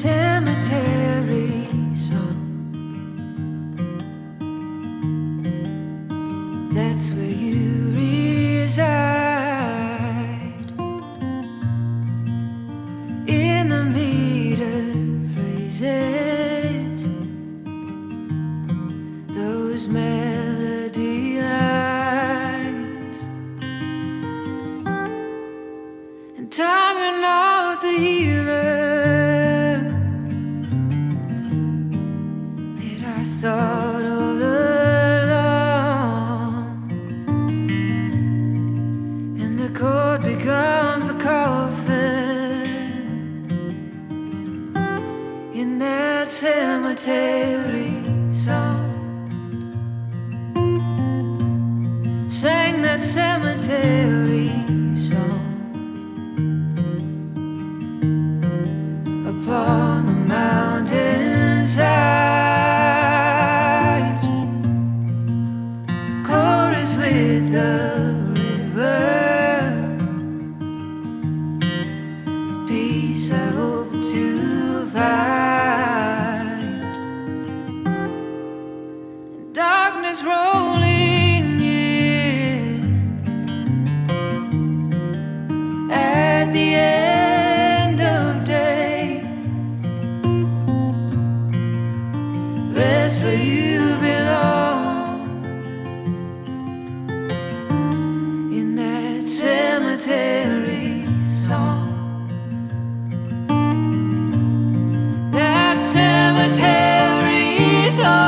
cemetery song. That's where you reside, in the meter phrases, those melody lines, and time, you're not the healer that I thought all along. And the chord becomes the coffin in that cemetery song. Sang that cemetery song upon the mountainside, chorus with the river, the peace I hope to find. Darkness rolling in at the end of day. Rest where you belong, in that cemetery song. That cemetery song.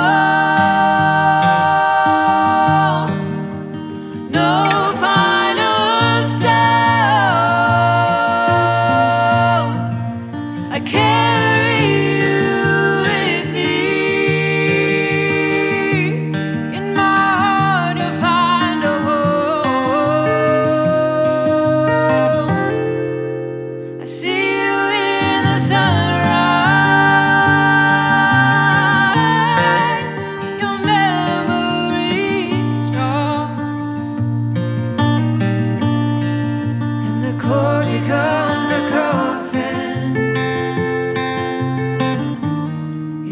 No final stone. I carry you with me. In my heart you'll find a home. I see you in the sunrise. Your memory's strong, and the chord becomes the coffin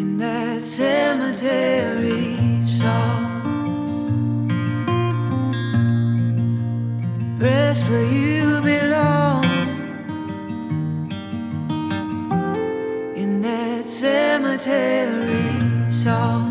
in that cemetery song. Rest where you belong, in that cemetery song.